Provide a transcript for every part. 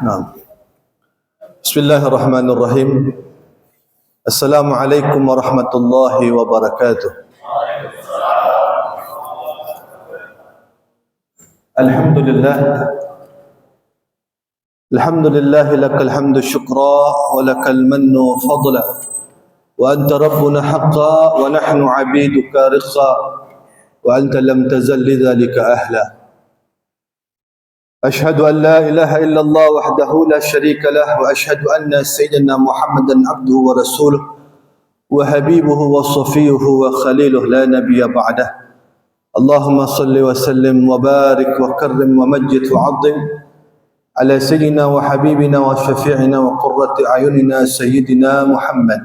Naam. Bismillahirrahmanirrahim. Assalamualaikum warahmatullahi wabarakatuh. Alhamdulillah. Alhamdulillah lakal hamdu syukra wa lakal mannu fadla. Wa anta rabbuna haqqa wa nahnu abiduka riqa. Wa anta lam tazal lidzalika ahla. أشهد أن لا إله إلا الله وحده لا شريك له وأشهد أن سيدنا محمدا عبده ورسوله وحبيبه وصفيه وخليله لا نبي بعده اللهم صل وسلم وبارك وكرم ومجد وعظم على سيدنا وحبيبنا وشفيعنا وقرة أعيننا سيدنا محمد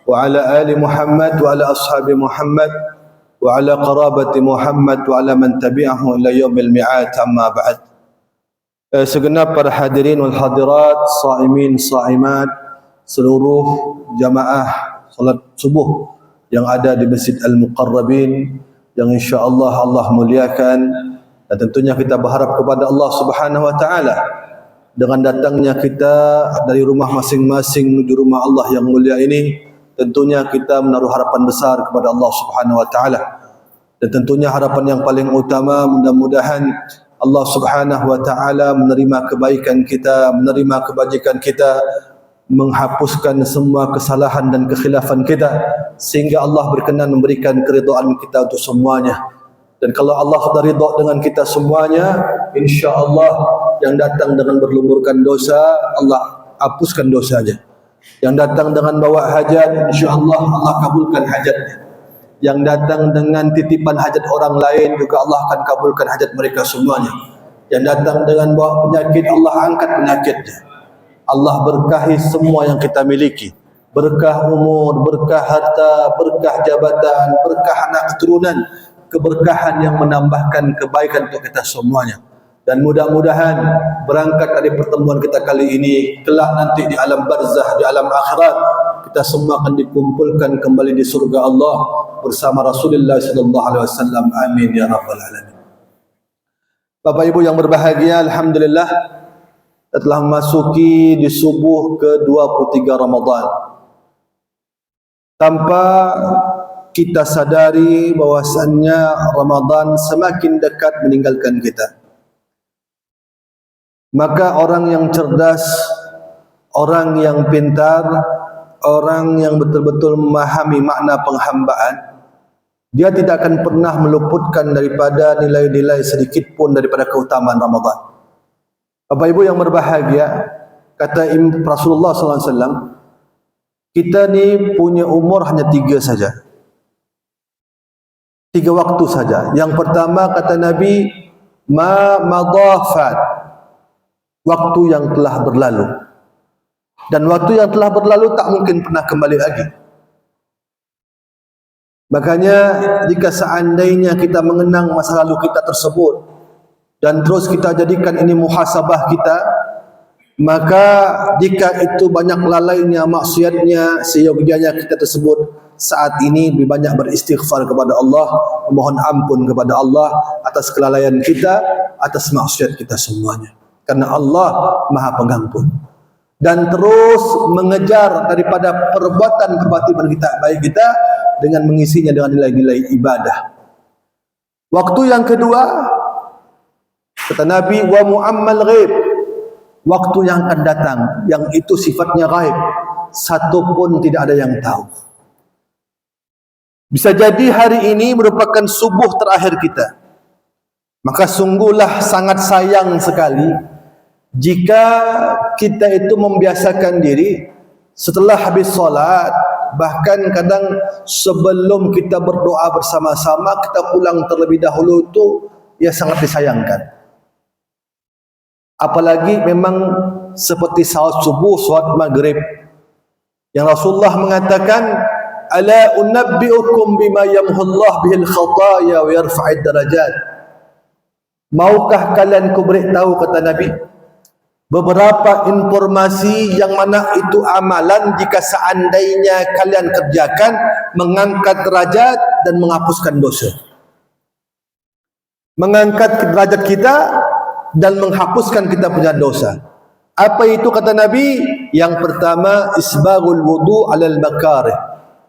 وعلى آل محمد وعلى أصحاب محمد وعلى قرابة محمد وعلى من تبعه إلى يوم الميعاد أما بعد. Segenap para hadirin wal hadirat, saimin, saimat, seluruh jamaah salat subuh yang ada di Masjid Al-Muqarrabin yang insya-Allah Allah muliakan, dan tentunya kita berharap kepada Allah Subhanahu wa taala dengan datangnya kita dari rumah masing-masing menuju rumah Allah yang mulia ini, tentunya kita menaruh harapan besar kepada Allah Subhanahu wa taala. Dan tentunya harapan yang paling utama, mudah-mudahan Allah Subhanahu wa taala menerima kebaikan kita, menerima kebajikan kita, menghapuskan semua kesalahan dan kekhilafan kita, sehingga Allah berkenan memberikan keridhaan kita untuk semuanya. Dan kalau Allah sudah ridha dengan kita semuanya, insya-Allah yang datang dengan berlumurkan dosa, Allah hapuskan dosanya. Yang datang dengan bawa hajat, insya-Allah Allah kabulkan hajatnya. Yang datang dengan titipan hajat orang lain, juga Allah akan kabulkan hajat mereka semuanya. Yang datang dengan bawa penyakit, Allah angkat penyakitnya. Allah berkahi semua yang kita miliki. Berkah umur, berkah harta, berkah jabatan, berkah anak keturunan, keberkahan yang menambahkan kebaikan untuk kita semuanya. Dan mudah-mudahan berangkat dari pertemuan kita kali ini, kelak nanti di alam barzah, di alam akhirat, kita semua akan dikumpulkan kembali di surga Allah bersama Rasulullah sallallahu alaihi wasallam. Amin ya rabbal alamin. Bapak Ibu yang berbahagia, alhamdulillah telah memasuki di subuh ke-23 Ramadan. Tanpa kita sadari bahwasannya Ramadan semakin dekat meninggalkan kita. Maka orang yang cerdas, orang yang pintar, orang yang betul-betul memahami makna penghambaan, dia tidak akan pernah meluputkan daripada nilai-nilai sedikit pun daripada keutamaan Ramadan. Bapak Ibu yang berbahagia, kata Rasulullah SAW, kita ni punya umur hanya 3 saja. 3 waktu saja. Yang pertama kata Nabi, ma madafat, waktu yang telah berlalu. Dan waktu yang telah berlalu tak mungkin pernah kembali lagi. Makanya jika seandainya kita mengenang masa lalu kita tersebut dan terus kita jadikan ini muhasabah kita, maka jika itu banyak lalainya, maksiatnya, seyogyanya kita tersebut saat ini lebih banyak beristighfar kepada Allah, memohon ampun kepada Allah atas kelalaian kita, atas maksiat kita semuanya. Karena Allah Maha Pengampun. Dan terus mengejar daripada perbuatan kita baik kita dengan mengisinya dengan nilai-nilai ibadah. Waktu yang kedua kata Nabi, wa mu'ammal ghaib, waktu yang akan datang, yang itu sifatnya ghaib, satu pun tidak ada yang tahu. Bisa jadi hari ini merupakan subuh terakhir kita. Maka sungguhlah sangat sayang sekali jika kita itu membiasakan diri setelah habis solat, bahkan kadang sebelum kita berdoa bersama-sama, kita pulang terlebih dahulu, itu ya sangat disayangkan. Apalagi memang seperti salat subuh, salat maghrib, yang Rasulullah mengatakan, ala unabbiukum bima yamhullah bihil khataya wa yarfa'id darajat. Maukah kalian ku beritahu, kata Nabi, beberapa informasi yang mana itu amalan jika seandainya kalian kerjakan, mengangkat derajat dan menghapuskan dosa. Mengangkat derajat kita dan menghapuskan kita punya dosa. Apa itu kata Nabi? Yang pertama, isbaghul wudu 'alal makarih,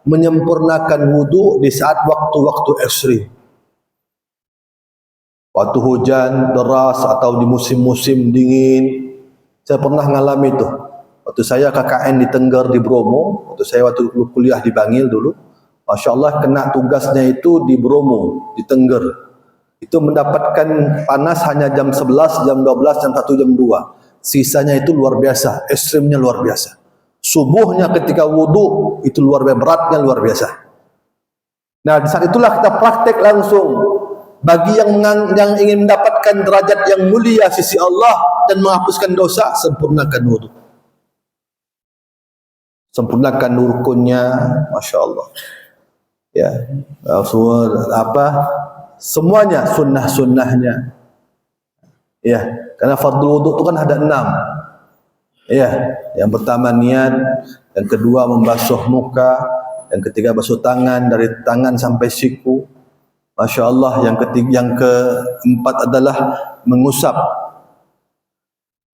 menyempurnakan wudu di saat waktu-waktu ekstrim. Waktu hujan deras atau di musim-musim dingin. Saya pernah ngalami itu. Waktu saya KKN di Tengger di Bromo, waktu saya waktu kuliah di Bangil dulu, Masya Allah kena tugasnya itu di Bromo, di Tengger. Itu mendapatkan panas hanya jam 11, jam 12, jam 1, jam 2. Sisanya itu luar biasa, ekstrimnya luar biasa. Subuhnya ketika wudhu itu luar biasa, beratnya luar biasa. Nah, di saat itulah kita praktek langsung. Bagi yang ingin mendapatkan derajat yang mulia sisi Allah dan menghapuskan dosa, sempurnakan wudhu. Sempurnakan rukunnya, Masya Allah. Ya, semuanya sunnah-sunnahnya. Ya, karena fardhu wudu itu kan ada 6. Ya, yang pertama niat, yang kedua membasuh muka, yang ketiga basuh tangan dari tangan sampai siku. Masya Allah, yang keempat adalah mengusap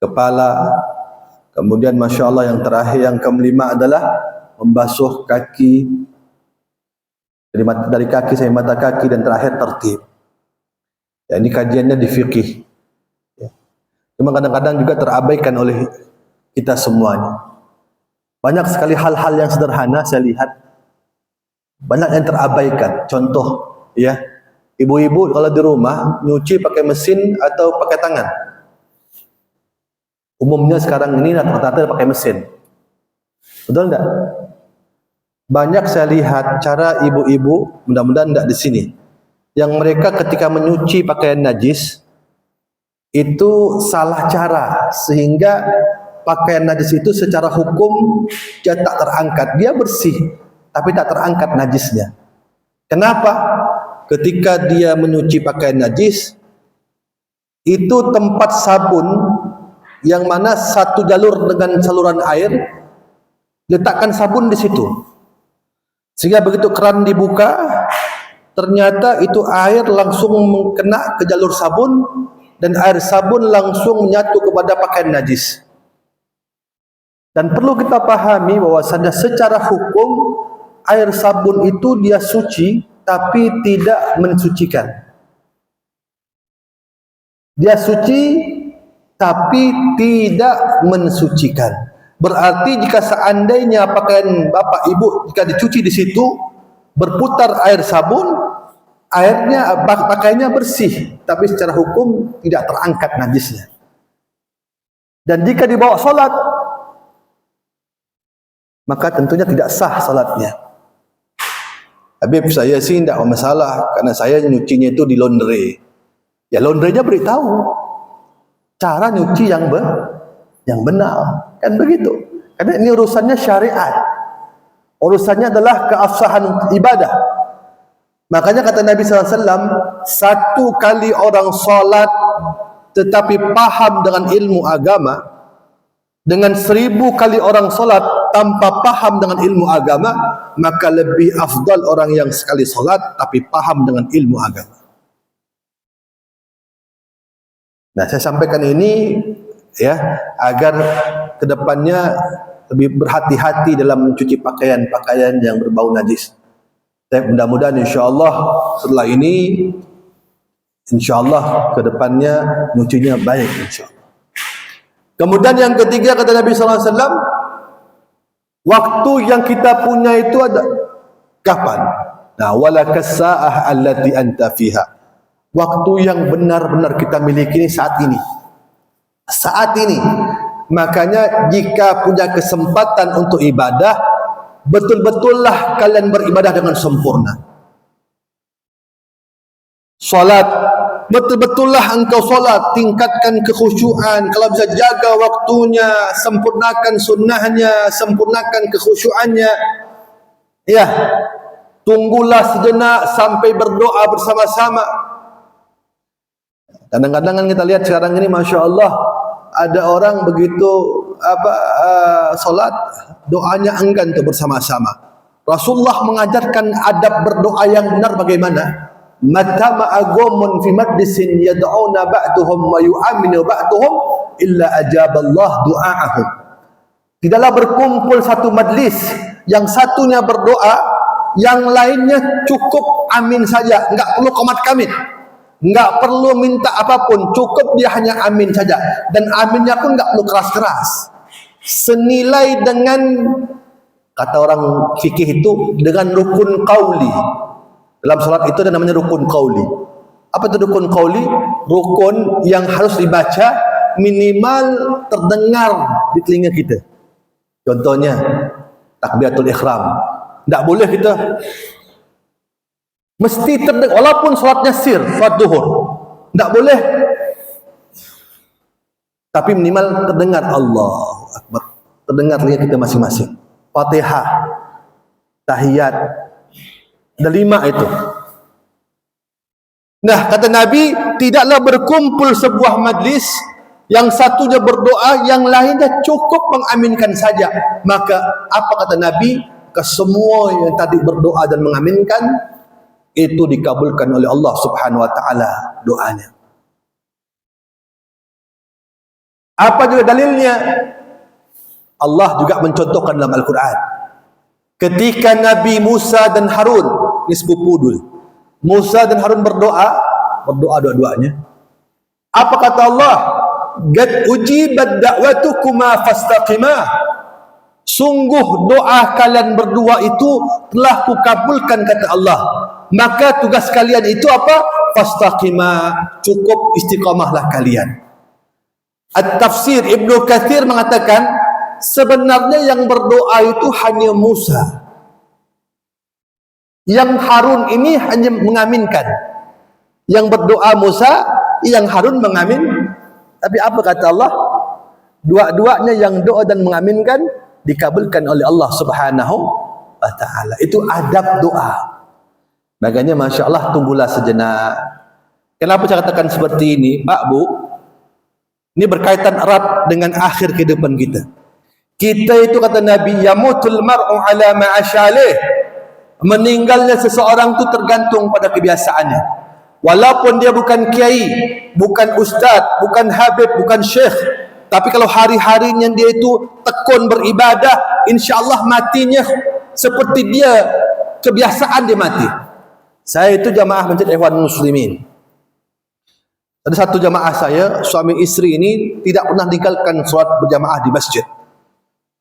kepala. Kemudian Masya Allah yang terakhir, yang kelima adalah membasuh kaki dari kaki sampai mata kaki, dan terakhir tertib. Ya, ini kajiannya di fikih. Cuma kadang-kadang juga terabaikan oleh kita semuanya. Banyak sekali hal-hal yang sederhana saya lihat, banyak yang terabaikan. Contoh, ya, ibu-ibu kalau di rumah nyuci pakai mesin atau pakai tangan. Umumnya sekarang ini rata-rata pakai mesin. Betul enggak? Banyak saya lihat cara ibu-ibu, mudah-mudahan enggak di sini, yang mereka ketika menyuci pakaian najis itu salah cara, sehingga pakaian najis itu secara hukum dia tak terangkat. Dia bersih tapi tak terangkat najisnya. Kenapa? Ketika dia menyuci pakaian najis, itu tempat sabun yang mana satu jalur dengan saluran air, letakkan sabun di situ. Sehingga begitu keran dibuka, ternyata itu air langsung kena ke jalur sabun, dan air sabun langsung menyatu kepada pakaian najis. Dan perlu kita pahami bahwasanya secara hukum air sabun itu dia suci tapi tidak mensucikan. Dia suci tapi tidak mensucikan. Berarti jika seandainya pakaian bapak ibu jika dicuci di situ, berputar air sabun, airnya pakaiannya bersih, tapi secara hukum tidak terangkat najisnya. Dan jika dibawa solat, maka tentunya tidak sah solatnya. Habib, saya sih tidak masalah karena saya nyucinya itu di laundry. Ya laundrynya beritahu cara nyuci yang benar, kan begitu. Karena ini urusannya syariat, urusannya adalah keabsahan ibadah. Makanya kata Nabi SAW, satu kali orang salat tetapi paham dengan ilmu agama, dengan 1000 kali orang salat tanpa paham dengan ilmu agama, maka lebih afdal orang yang sekali salat tapi paham dengan ilmu agama. Nah, saya sampaikan ini ya agar kedepannya lebih berhati-hati dalam mencuci pakaian-pakaian yang berbau najis. Mudah-mudahan insyaAllah setelah ini insyaAllah kedepannya nyucinya baik insyaAllah. Kemudian yang ketiga kata Nabi SAW, waktu yang kita punya itu ada kapan? Nah, walakas sa'ah allati anta fiha. Waktu yang benar-benar kita miliki ini saat ini. Saat ini. Makanya jika punya kesempatan untuk ibadah, betul-betullah kalian beribadah dengan sempurna. Salat, betul-betullah engkau salat, tingkatkan kekhusyuan. Kalau bisa jaga waktunya, sempurnakan sunnahnya, sempurnakan kekhusyuannya. Ya, tunggulah sejenak sampai berdoa bersama-sama. Kadang-kadang kan kita lihat sekarang ini, Masya Allah, ada orang begitu solat, doanya enggan untuk bersama-sama. Rasulullah mengajarkan adab berdoa yang benar bagaimana? mata ma'agumun fi majlisin yad'una ba'duhum wa yu'aminu ba'duhum illa ajaballah du'a'ahum. Tidaklah berkumpul satu majlis, yang satunya berdoa, yang lainnya cukup amin saja, enggak perlu qomat kamit, enggak perlu minta apapun, cukup dia hanya amin saja, dan aminnya pun enggak perlu keras-keras, senilai dengan, kata orang fikih itu, dengan rukun qauli. Dalam salat itu ada namanya rukun qauli. Apa itu rukun qauli? Rukun yang harus dibaca minimal terdengar di telinga kita. Contohnya takbiratul ihram, tidak boleh kita mesti terdengar, walaupun salatnya sir, salat duhur, tidak boleh, tapi minimal terdengar Allahu Akbar, terdengar telinga kita masing-masing. Fatihah, tahiyat, ada 5 itu. Nah, kata Nabi, tidaklah berkumpul sebuah majlis, yang satunya berdoa, yang lainnya cukup mengaminkan saja. Maka apa kata Nabi? Ke semua yang tadi berdoa dan mengaminkan, itu dikabulkan oleh Allah Subhanahu wa taala doanya. Apa juga dalilnya? Allah juga mencontohkan dalam Al-Quran. Ketika Nabi Musa dan Harun, ini sepupu dulu, Musa dan Harun berdoa dua-duanya. Apa kata Allah? Qad ujibat da'watukuma fastaqima. Sungguh doa kalian berdua itu telah kukabulkan, kata Allah. Maka tugas kalian itu apa? Fastaqima, cukup istiqamahlah kalian. At-Tafsir Ibnu Katsir mengatakan, sebenarnya yang berdoa itu hanya Musa. Yang Harun ini hanya mengaminkan. Yang berdoa Musa, yang Harun mengamin. Tapi apa kata Allah? Dua-duanya yang doa dan mengaminkan dikabulkan oleh Allah Subhanahu wa taala. Itu adab doa. Makanya Masya Allah, tunggulah sejenak. Kenapa saya katakan seperti ini, Pak, Bu? Ini berkaitan erat dengan akhir kehidupan kita. Kita itu, kata Nabi, yamutul mar'u ala ma'asyalih. Meninggalnya seseorang itu tergantung pada kebiasaannya. Walaupun dia bukan kiai, bukan ustaz, bukan habib, bukan syekh, tapi kalau hari-harinya dia itu tekun beribadah, insya-Allah matinya seperti dia kebiasaan dia mati. Saya itu jamaah Masjid Ikhwan Muslimin. Ada satu jamaah saya, suami istri ini tidak pernah tinggalkan salat berjamaah di masjid.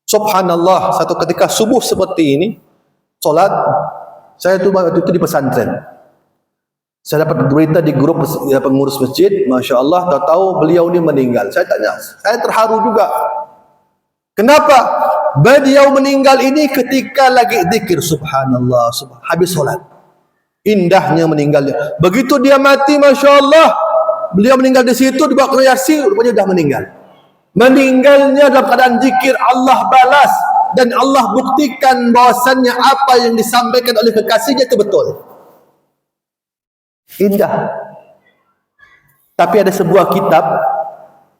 Subhanallah, satu ketika subuh seperti ini, salat, saya itu di pesantren. Saya dapat berita di grup pengurus masjid, Masya Allah, tahu-tahu beliau ini meninggal. Saya tanya, saya terharu juga. Kenapa? Beliau meninggal ini ketika lagi zikir, subhanallah, habis sholat. Indahnya meninggalnya. Begitu dia mati, Masya Allah, beliau meninggal di situ, dibawa ke Yasin, rupanya sudah meninggal. Meninggalnya dalam keadaan zikir, Allah balas, dan Allah buktikan bahwasannya apa yang disampaikan oleh kekasihnya itu betul. Indah. Tapi ada sebuah kitab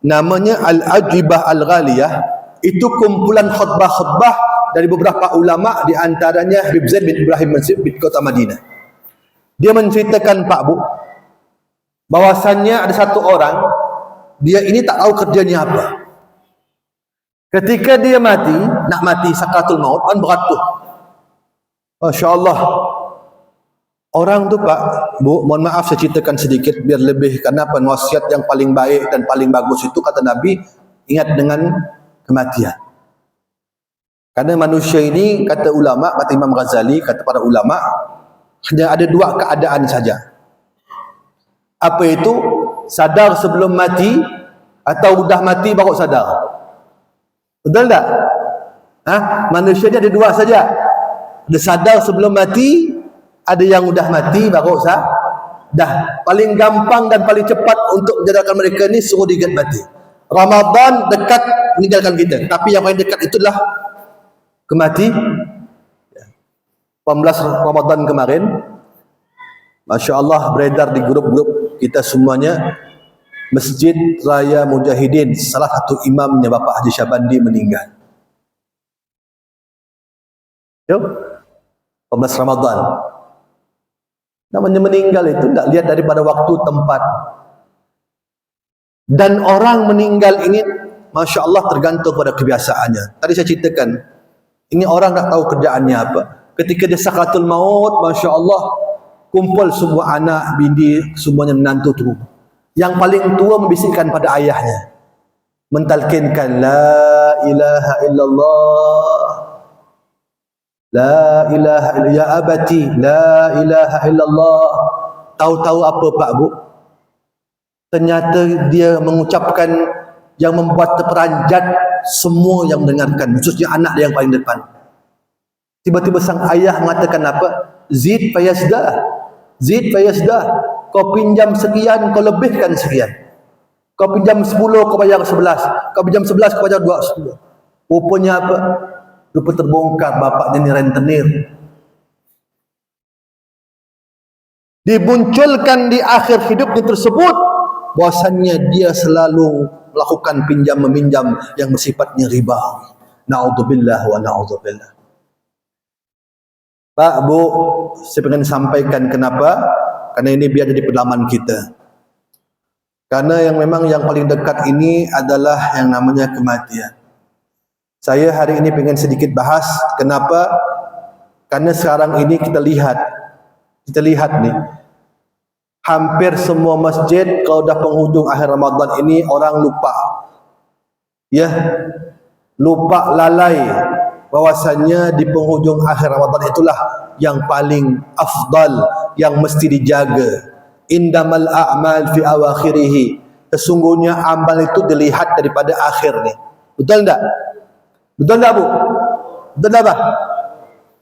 namanya Al-Ajibah Al-Ghaliyah. Itu kumpulan khutbah-khutbah dari beberapa ulama, di antaranya Habib Zaid bin Ibrahim Mansur di kota Madinah. Dia menceritakan, Pak Bu, bahwasannya ada satu orang, dia ini tak tahu kerjanya apa. Ketika dia mati, nak mati sakratul maut, kan berat tuh. Masya Allah. Orang tu, Pak Bu, mohon maaf saya ceritakan sedikit biar lebih, karena wasiat yang paling baik dan paling bagus itu, kata Nabi, ingat dengan kematian. Karena manusia ini, kata ulama, kata Imam Ghazali, kata para ulama, hanya ada 2 keadaan saja. Apa itu? Sadar sebelum mati, atau udah mati baru sadar. Betul tak? Manusia ini ada 2 saja. Ada sadar sebelum mati, ada yang udah mati baru dah. Paling gampang dan paling cepat untuk menjadikan mereka ini suruh diingat mati. Ramadan dekat meninggalkan kita, tapi yang paling dekat itulah kemati. 18 Ramadan kemarin, Masya Allah, beredar di grup-grup kita semuanya, Masjid Raya Mujahidin, salah satu imamnya Bapak Haji Syabandi meninggal. 18 Ramadan. Namanya meninggal itu tidak lihat daripada waktu, tempat. Dan orang meninggal ini, Masya Allah, tergantung pada kebiasaannya. Tadi saya ceritakan, ini orang tak tahu kerjaannya apa. Ketika dia sakaratul maut, Masya Allah, kumpul semua anak, bini, semuanya menantu tu. Yang paling tua membisikkan pada ayahnya, mentalkinkan, La ilaha illallah, La ilaha illallah, ya abati, La ilaha illallah. Tahu-tahu apa Pak Bu? Ternyata dia mengucapkan yang membuat terperanjat semua yang mendengarkan, khususnya anak dia yang paling depan. Tiba-tiba sang ayah mengatakan apa? Zid fayazdah, Zid fayazdah. Kau pinjam sekian, kau lebihkan sekian. Kau pinjam 10, kau bayar 11. Kau pinjam 11, kau bayar 10. Rupanya apa? Rupa terbongkar bapaknya ni rentenir. Dimunculkan di akhir hidupnya tersebut bahwasannya dia selalu melakukan pinjam meminjam yang bersifatnya riba. Na'udzubillah wa na'udzubillah. Pak, Bu, saya ingin sampaikan kenapa? Karena ini biar jadi pedalaman kita. Karena yang memang yang paling dekat ini adalah yang namanya kematian. Saya hari ini ingin sedikit bahas kenapa? Karena sekarang ini kita lihat nih, hampir semua masjid kalau dah penghujung akhir Ramadan ini orang lupa. Ya, lupa, lalai bahwasanya di penghujung akhir Ramadan itulah yang paling afdal, yang mesti dijaga. Indamal a'mal fi awakhirih. Sesungguhnya amal itu dilihat daripada akhir ni. Betul tak? Betul tak Bu? Betul tak?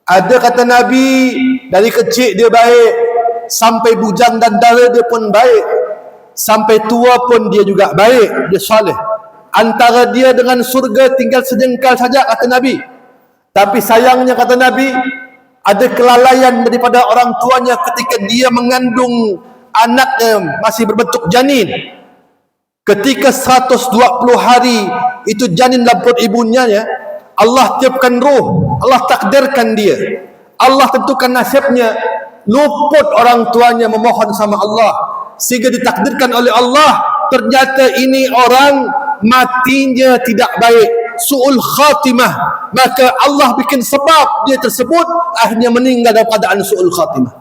Ada kata Nabi, dari kecil dia baik, sampai bujang dan dara dia pun baik, sampai tua pun dia juga baik, dia soleh. Antara dia dengan surga tinggal sejengkal saja, kata Nabi. Tapi sayangnya, kata Nabi, ada kelalaian daripada orang tuanya ketika dia mengandung anaknya masih berbentuk janin. Ketika 120 hari itu janin dalam perut ibunya, ya, Allah tiupkan ruh, Allah takdirkan dia, Allah tentukan nasibnya, luput orang tuanya memohon sama Allah, sehingga ditakdirkan oleh Allah, ternyata ini orang matinya tidak baik, su'ul khatimah, maka Allah bikin sebab dia tersebut akhirnya meninggal dalam keadaan su'ul khatimah.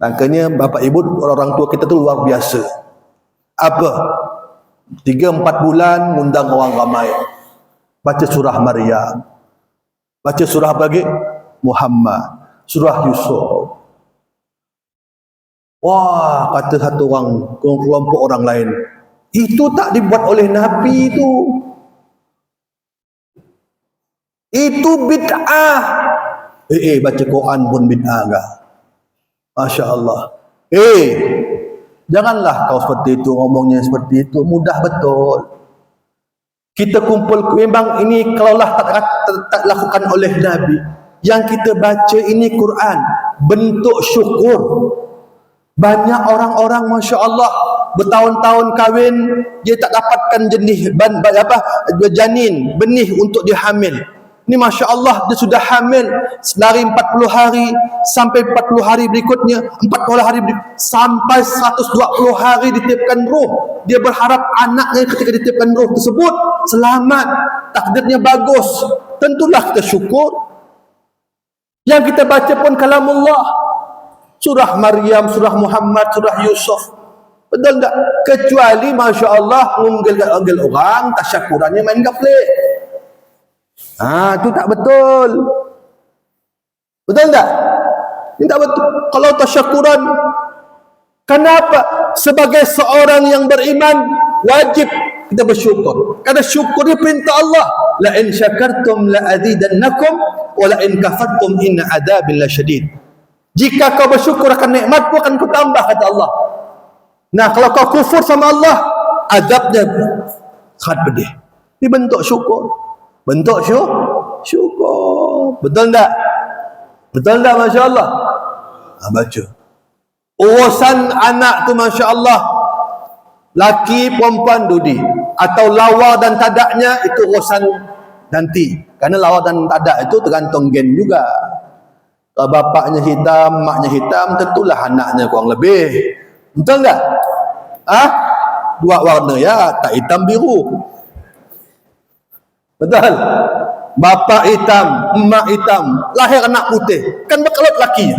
Makanya bapak ibu, orang tua kita tu luar biasa. Apa? 3-4 bulan ngundang orang ramai, baca surah Maryam, baca surah bagi Muhammad, surah Yusuf. Wah, kata satu orang, kelompok orang lain, itu tak dibuat oleh Nabi itu bid'ah. Baca Quran pun bid'ah kah? Masya Allah. Janganlah kau seperti itu, ngomongnya seperti itu, mudah betul. Kita kumpul, memang ini kalaulah tak lakukan oleh Nabi, yang kita baca ini Quran, bentuk syukur. Banyak orang-orang, Masya Allah, bertahun-tahun kahwin, dia tak dapatkan janin, benih untuk dia hamil. Ini Masya Allah, dia sudah hamil dari 40 hari sampai 40 hari berikutnya, 40 hari sampai 120 hari ditiupkan ruh. Dia berharap anaknya ketika ditiupkan ruh tersebut selamat, takdirnya bagus. Tentulah kita syukur. Yang kita baca pun kalamullah, surah Maryam, surah Muhammad, surah Yusuf. Betul tak? Kecuali Masya Allah unggil orang, tasyakurannya main gaplek. Itu tak betul. Betul tak? Ini tak betul. Kalau tasyakuran, kenapa? Sebagai seorang yang beriman, wajib kita bersyukur. Karena syukur ini perintah Allah. La in syakartum la azidannakum wa la in kafartum inna adzabi lasyadid. Jika kau bersyukur akan nikmatku, akan kutambah, kata Allah. Nah, kalau kau kufur sama Allah, azabnya sangat pedih. Ini bentuk syukur. Bentuk syukur. Betul tak? Betul tak, Masya Allah? Baca. Urusan anak tu, Masya Allah, laki perempuan dudi, atau lawa dan tadaknya, itu urusan nanti. Karena lawa dan tadak itu tergantung gen juga. Kalau bapaknya hitam, maknya hitam, tentulah anaknya kurang lebih. Betul tak? Dua warna ya, tak hitam biru. Betul? Bapak hitam, emak hitam, lahir anak putih. Kan berkelut lakinya.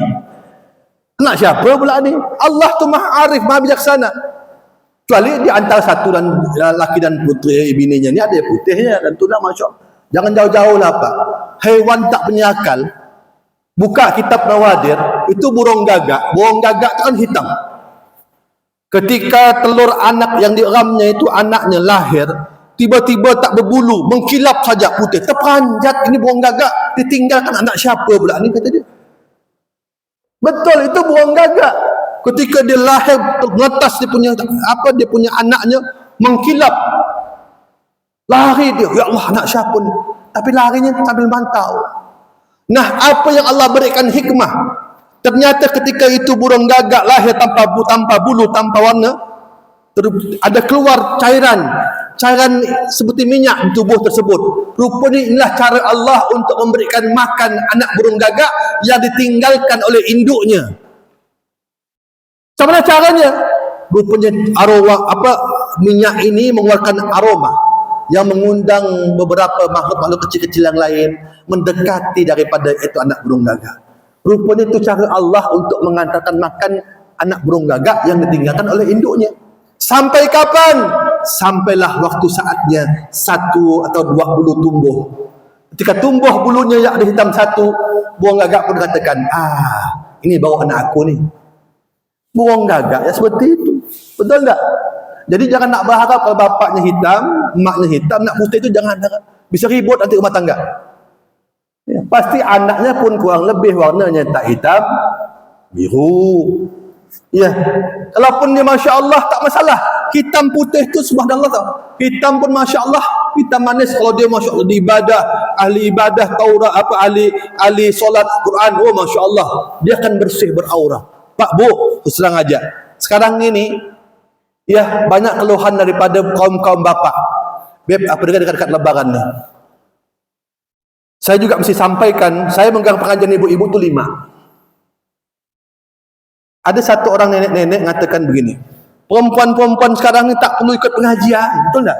Anak siapa pula ni? Allah tu Maha Arif, Maha Bijaksana. Kecuali di antara satu dan laki dan putri bininya ni ada yang putihnya, dan tu dah Masya Allah. Jangan jauh-jauh lah Pak. Haiwan tak punya akal. Buka kitab Nawadir, itu burung gagak. Burung gagak tu kan hitam. Ketika telur anak yang diramnya itu anaknya lahir, tiba-tiba tak berbulu, mengkilap saja putih. Terperanjat, ini burung gagak. Ditinggalkan anak siapa pula ni, kata dia. Betul, itu burung gagak. Ketika dia lahir, terletas dia punya anaknya, mengkilap. Lari dia, ya Allah, anak siapa ni? Tapi larinya sambil mantau. Nah, apa yang Allah berikan hikmah? Ternyata ketika itu burung gagak lahir tanpa bulu, tanpa warna, ada keluar cairan seperti minyak di tubuh tersebut. Rupanya inilah cara Allah untuk memberikan makan anak burung gagak yang ditinggalkan oleh induknya. Macam mana caranya? Rupanya minyak ini mengeluarkan aroma yang mengundang beberapa makhluk-makhluk kecil-kecil yang lain mendekati daripada itu anak burung gagak. Rupanya itu cara Allah untuk mengantarkan makan anak burung gagak yang ditinggalkan oleh induknya. Sampai kapan? Sampailah waktu saatnya satu atau dua bulu tumbuh. Ketika tumbuh bulunya yang ada hitam satu, burung gagak pun katakan, ini baru anak aku ni. Burung gagak ya seperti itu. Betul tak? Jadi jangan nak berharap kalau bapaknya hitam, emaknya hitam, nak putih itu jangan harap. Bisa ribut nanti rumah tangga. Ya, pasti anaknya pun kurang lebih warnanya tak hitam, biru. Ya, kalaupun dia Masya Allah tak masalah. Hitam putih itu subhanallah tau. Hitam pun Masya Allah, hitam manis. Kalau dia Masya Allah di ibadah, ahli ibadah Taurat, ahli solat Quran, oh Masya Allah, dia akan bersih beraura. Pak Bu, terserang aja. Sekarang ini, ya banyak keluhan daripada kaum-kaum bapak. Beb, apa dekat lebaran ni? Saya juga mesti sampaikan, saya megang pengajian ibu-ibu tu 5. Ada satu orang nenek-nenek mengatakan begini, perempuan-perempuan sekarang ni tak perlu ikut pengajian, betul tak?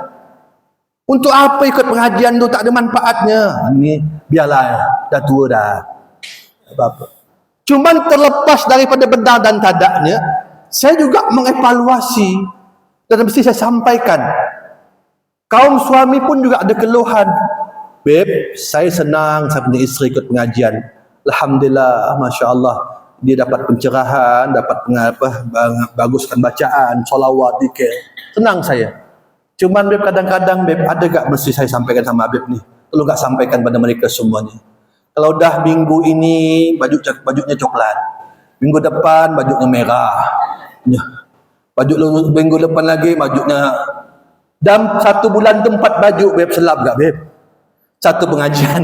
Untuk apa ikut pengajian tu, tak ada manfaatnya. Ini biarlah, dah tua dah. Apa-apa. Cuman terlepas daripada benar dan tidaknya, saya juga mengevaluasi dan mesti saya sampaikan. Kaum suami pun juga ada keluhan. Beb, saya senang saya punya isteri ikut pengajian. Alhamdulillah, Masya Allah. Dia dapat pencerahan, dapat baguskan bacaan, solawat, dikir. Senang saya. Cuman Beb, kadang-kadang Beb, ada gak mesti saya sampaikan sama Beb ni? Tolong gak sampaikan pada mereka semuanya. Kalau dah minggu ini bajunya coklat, minggu depan bajunya merah, minggu depan lagi bajunya, dalam 1 bulan tu 4 baju. Beb, selap gak Beb? Satu pengajian.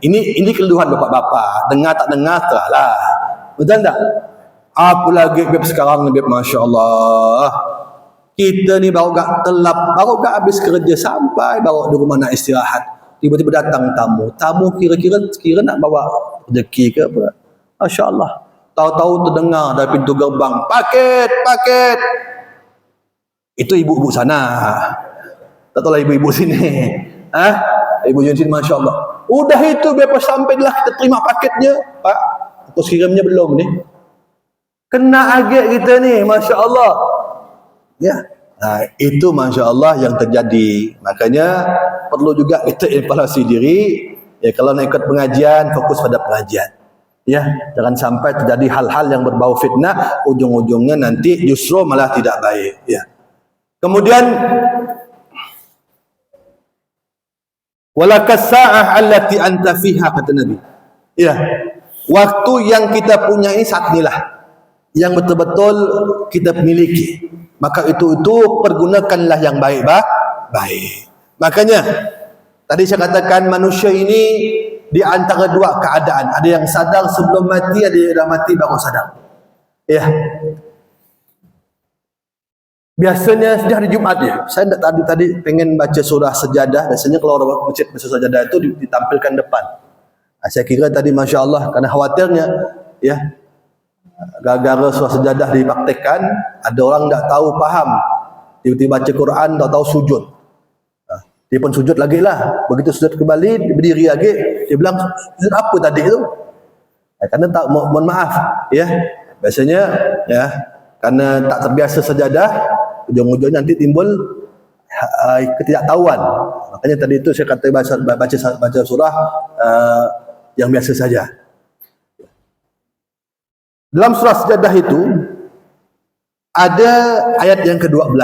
Ini keluhan bapak-bapak. Dengar tak dengar terlah. Betul tak? Apa lagi Beb sekarang ni Beb, Masya Allah. Kita ni baru gak telap, baru gak habis kerja sampai baru di rumah nak istirahat. Tiba-tiba datang tamu. Tamu kira-kira nak bawa rezeki ke apa? Masya Allah. Tahu-tahu terdengar dari pintu gerbang, paket. Itu ibu-ibu sana. Tak tahulah ibu-ibu sini. Ibu sini Masya Allah. Udah itu berapa sampailah kita terima paketnya. Pak, pos kirimnya belum ni. Kena agak kita ni, Masya Allah. Ya. Nah, itu Masya Allah yang terjadi. Makanya perlu juga kita evaluasi diri. Ya, kalau nak ikut pengajian, fokus pada pengajian. Ya, jangan sampai terjadi hal-hal yang berbau fitnah, ujung-ujungnya nanti justru malah tidak baik. Ya. Kemudian walakas sa'ah allati anta fiha, kata Nabi. Ya. Waktu yang kita punyai saat inilah yang betul-betul kita miliki. Maka itu pergunakanlah yang baik. Makanya tadi saya katakan manusia ini di antara dua keadaan. Ada yang sadar sebelum mati, ada yang dah mati baru sadar. Ya. Biasanya sejak hari Jumat ya. Saya tadi pengen baca surah Sajadah. Biasanya kalau orang masjid baca Sajadah itu ditampilkan depan. Saya kira tadi Masya Allah, kerana khawatirnya ya, gara-gara surah sejadah dipraktekkan, ada orang tak tahu faham, tiba-tiba baca Quran tak tahu sujud, dia pun sujud lagi lah. Begitu sujud kembali, dia berdiri lagi, dia bilang sujud apa tadi tu? Kerana tak, mohon maaf ya, biasanya ya, kerana tak terbiasa sejadah, ujung-ujungnya nanti timbul ketidaktahuan. Makanya tadi itu saya kata baca surah yang biasa saja. Dalam surah sejadah itu ada ayat yang ke-12.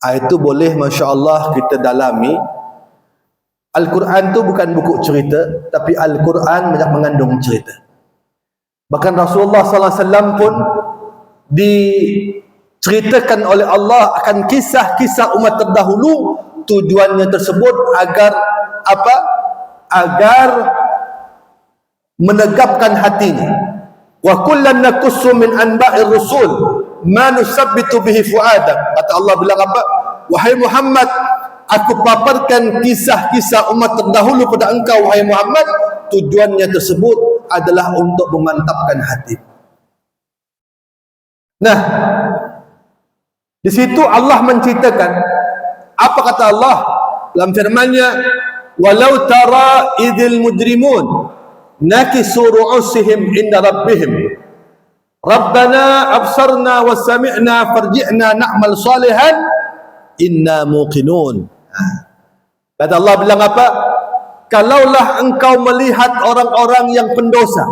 Ayat itu boleh Masya Allah kita dalami. Al-Quran itu bukan buku cerita, tapi Al-Quran banyak mengandung cerita. Bahkan Rasulullah SAW pun diceritakan oleh Allah akan kisah-kisah umat terdahulu. Tujuannya tersebut agar apa? Agar menegapkan hatinya. Wa kullan naqussu min anba'ir rusul ma nusabbitu bihi fu'adak. Kata Allah bilang apa? Wahai Muhammad, aku paparkan kisah-kisah umat terdahulu pada engkau wahai Muhammad. Tujuannya tersebut adalah untuk memantapkan hati. Nah, di situ Allah menceritakan apa kata Allah dalam firman-Nya, walau tara idzil mujrimun nakisu ru'usihim inda rabbihim rabbana absarna wa sami'na farji'na na'mal salihan inna muqinun. Kata Allah bilang apa? Kalaulah engkau melihat orang-orang yang pendosa,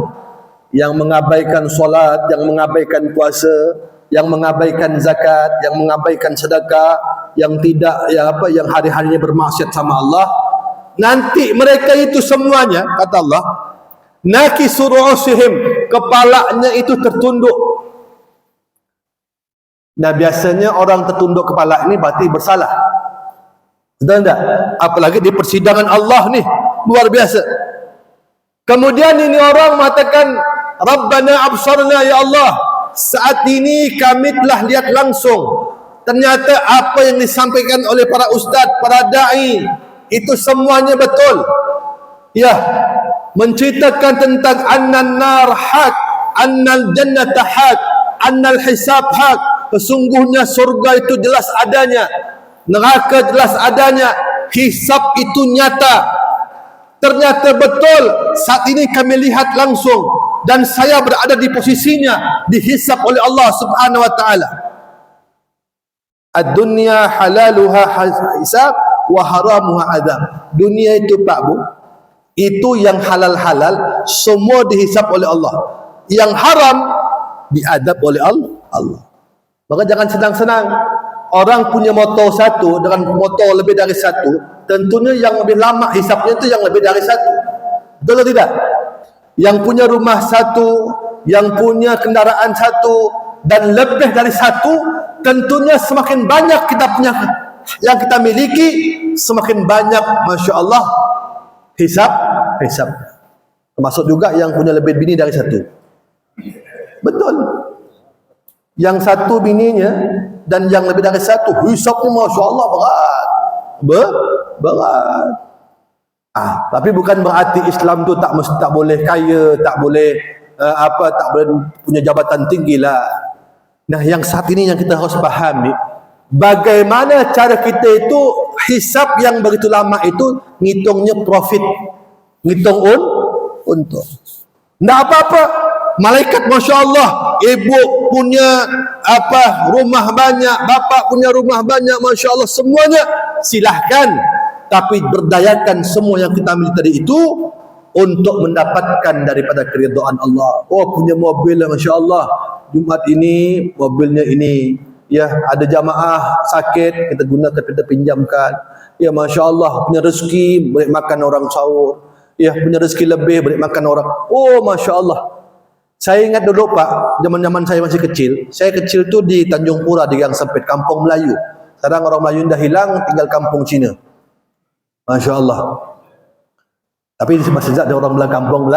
yang mengabaikan solat, yang mengabaikan puasa, yang mengabaikan zakat, yang mengabaikan sedekah, yang tidak yang hari-harinya bermaksiat sama Allah, nanti mereka itu semuanya, kata Allah, nakisu ru'usihim, kepalanya itu tertunduk. Nah, biasanya orang tertunduk kepala ini berarti bersalah. Betul tak? Apalagi di persidangan Allah nih, luar biasa. Kemudian ini orang mengatakan, Rabbana absarna ya Allah, saat ini kami telah lihat langsung. Ternyata apa yang disampaikan oleh para ustaz, para da'i, itu semuanya betul. Ya, menceritakan tentang annan nar haq, annal jannata haq, annal hisab haq. Sesungguhnya surga itu jelas adanya, neraka jelas adanya, hisab itu nyata. Ternyata betul, saat ini kami lihat langsung dan saya berada di posisinya, dihisab oleh Allah Subhanahu wa taala. Ad-dunya halaluha hisab wa haramuha adab. Dunia itu Pak Bu, itu yang halal-halal semua dihisab oleh Allah. Yang haram diadab oleh Allah. Maka jangan senang-senang. Orang punya motor satu dengan motor lebih dari satu, tentunya yang lebih lama hisapnya itu yang lebih dari satu. Betul atau tidak? Yang punya rumah satu, yang punya kendaraan satu, dan lebih dari satu, tentunya semakin banyak kita punya yang kita miliki, semakin banyak Masya Allah hisap. Termasuk juga yang punya lebih bini dari satu. Betul. Yang satu bininya dan yang lebih dari satu, hisapnya Masya Allah berat. Tapi bukan berarti Islam tu tak boleh kaya, tak boleh tak boleh punya jabatan tinggi lah. Nah, yang saat ini yang kita harus pahami, bagaimana cara kita itu hisap yang begitu lama itu ngitungnya profit, ngitung untung. Tidak apa-apa. Malaikat Masya Allah, ibu punya rumah banyak, bapak punya rumah banyak, Masya Allah, semuanya silahkan. Tapi berdayakan semua yang kita miliki tadi itu untuk mendapatkan daripada keridhaan Allah. Oh, punya mobil, Masya Allah, Jumat ini mobilnya ini. Ya, ada jamaah sakit, kita gunakan, kita pinjamkan. Ya, Masya Allah, punya rezeki, boleh makan orang sahur. Ya, punya rezeki lebih, boleh makan orang. Oh, Masya Allah. Saya ingat dulu Pak, zaman-zaman saya masih kecil. Saya kecil tu di Tanjung Pura, di Gang Sempit, kampung Melayu. Sekarang orang Melayu dah hilang, tinggal kampung Cina. Masya Allah. Tapi di masih ada orang belah kampung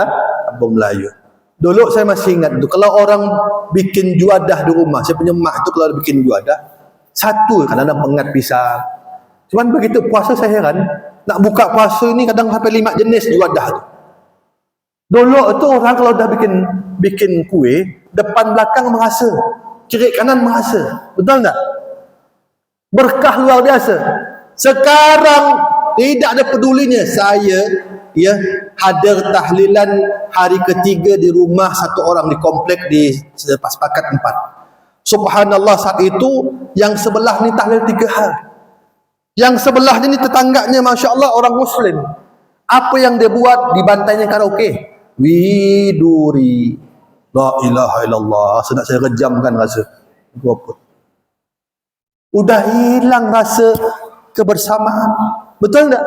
Melayu. Dulu saya masih ingat tu, kalau orang bikin juadah di rumah, saya punya mak tu kalau bikin juadah, satu kadang-kadang pengat pisang. Cuman begitu puasa saya heran, nak buka puasa ini kadang sampai 5 jenis juadah tu. Dulu tu orang kalau dah bikin kuih, depan belakang merasa, kiri kanan merasa. Betul tak? Berkah luar biasa. Sekarang tidak ada pedulinya. Saya hadir tahlilan hari ketiga di rumah satu orang di komplek di Sepakat 4. Subhanallah, saat itu yang sebelah ni tahlil 3 hari. Yang sebelah ni tetangganya Masya Allah orang Muslim. Apa yang dia buat? Dibantainya karaoke. Widuri. La ilaha illallah. Sedap saya rejamkan rasa. Apa? Udah hilang rasa kebersamaan. Betul tak?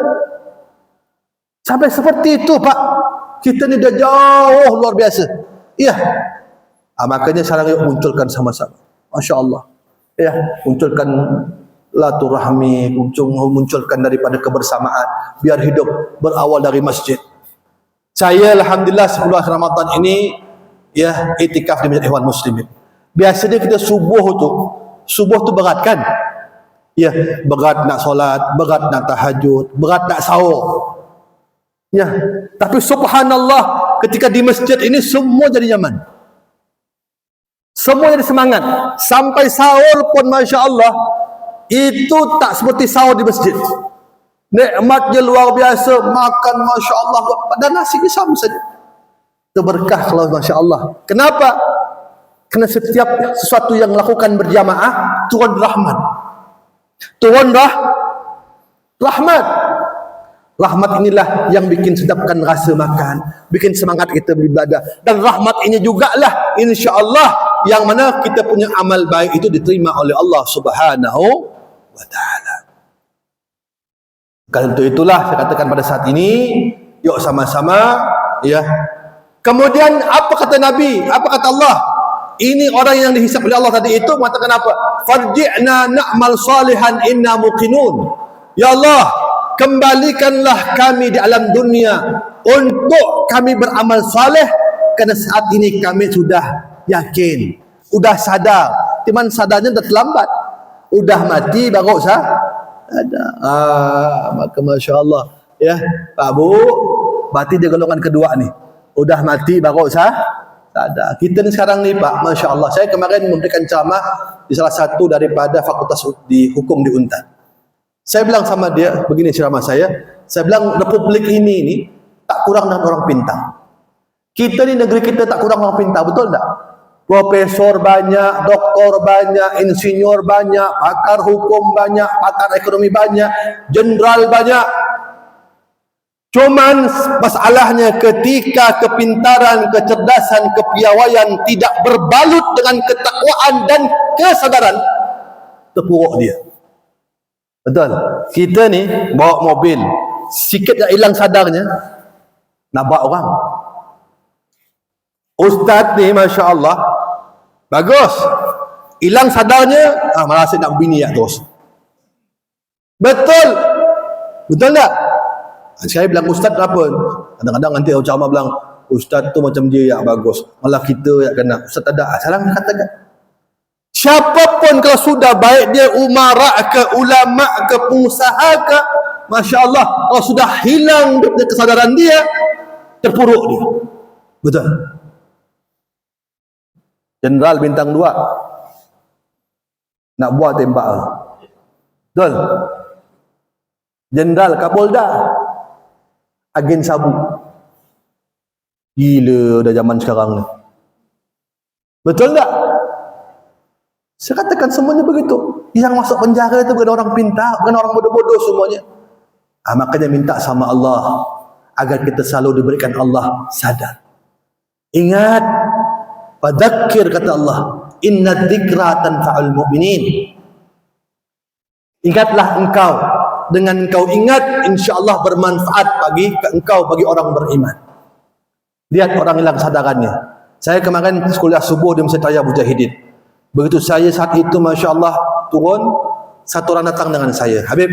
Sampai seperti itu Pak. Kita ni dah jauh luar biasa. Iya. Makanya sekarang yuk munculkan sama-sama. Masya Allah. Ya, munculkan silaturahmi, munculkan daripada kebersamaan. Biar hidup berawal dari masjid. Saya alhamdulillah 10 Ramadan ini iktikaf di Masjid Ikhwan Muslimin. Biasanya kita subuh tu berat kan? Ya, berat nak solat, berat nak tahajud, berat nak sahur. Ya, tapi subhanallah ketika di masjid ini semua jadi nyaman. Semua jadi semangat. Sampai sahur pun Masya Allah itu tak seperti sahur di masjid. Nikmatnya luar biasa, makan Masya Allah, dan nasi sama saja. Itu berkah kalau Masya Allah. Kenapa? Karena setiap sesuatu yang lakukan berjamaah turun rahmat. Turun rahmat. Rahmat inilah yang bikin sedapkan rasa makan, bikin semangat kita beribadah. Dan rahmat ini jugalah insya Allah yang mana kita punya amal baik itu diterima oleh Allah Subhanahu wa ta'ala. Karena itulah saya katakan pada saat ini, yuk sama-sama Kemudian apa kata Nabi? Apa kata Allah? Ini orang yang dihisap oleh Allah tadi itu mengatakan apa? Farji'na na'mal salihan inna muqinun. Ya Allah, kembalikanlah kami di alam dunia untuk kami beramal saleh, kerana saat ini kami sudah yakin, sudah sadar. Cuman sadarnya dah terlambat. Udah mati baru ada. Maka Masya Allah Pak Bu, berarti dia golongan kedua ni. Udah mati baru sadar. Kita ni sekarang ni Pak, Masya Allah. Saya kemarin memberikan ceramah di salah satu daripada fakultas di hukum di Untan. Saya bilang sama dia, begini ceramah saya bilang republik ini tak kurang dengan orang pintar. Kita ni negeri kita tak kurang orang pintar, betul tak? Profesor banyak, doktor banyak, insinyur banyak, pakar hukum banyak, pakar ekonomi banyak, jenderal banyak. Cuman masalahnya ketika kepintaran, kecerdasan, kepiawaian tidak berbalut dengan ketakwaan dan kesadaran, terpuruk dia. Betul. Kita ni bawa mobil, sikit dah hilang sadarnya, nabrak orang. Ustaz ni Masya Allah bagus, hilang sadarnya malah asyik nak bini terus. Betul tak? Saya bilang Ustaz apa? Kadang-kadang nanti ceramah bilang Ustaz tu macam dia yang bagus, malah kita yang kena. Ustaz tak ada. Sekarang katakan siapapun kalau sudah baik dia umara ke ulama ke pengusaha ke, Masya Allah, kalau sudah hilang kesadaran dia, terpuruk dia. Betul. Jenderal bintang 2 nak buat tembak. Betul. Jenderal Kapolda agen sabu. Gila dah zaman sekarang ni. Betul tak? Saya katakan semuanya begitu. Yang masuk penjara itu bukan orang pintar, bukan orang bodoh-bodoh semuanya. Makanya minta sama Allah agar kita selalu diberikan Allah sadar. Ingat, fadzakir kata Allah, inna dzikra tanfa'ul mu'minin. Ingatlah engkau, dengan engkau ingat insya-Allah bermanfaat bagi engkau, bagi orang beriman. Lihat orang hilang sadarannya. Saya kemarin kuliah subuh di Masjid Raya Mujahidin. Begitu saya saat itu Masya Allah turun, satu orang datang dengan saya, Habib,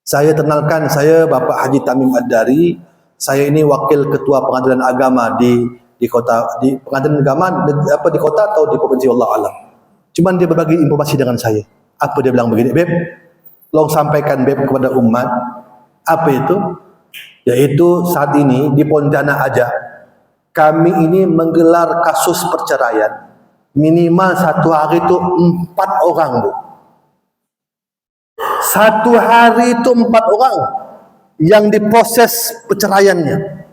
saya kenalkan, saya Bapak Haji Tamim Ad-Dari, saya ini wakil ketua pengadilan agama di kota, di pengadilan agama di kota atau di provinsi, wallahu alam. Cuman dia berbagi informasi dengan saya. Apa dia bilang begini, Beb, tolong sampaikan Beb kepada umat, apa itu? Yaitu saat ini di Pontianak aja kami ini menggelar kasus perceraian minimal satu hari itu 4 orang, Bu. Satu hari itu 4 orang yang diproses perceraiannya.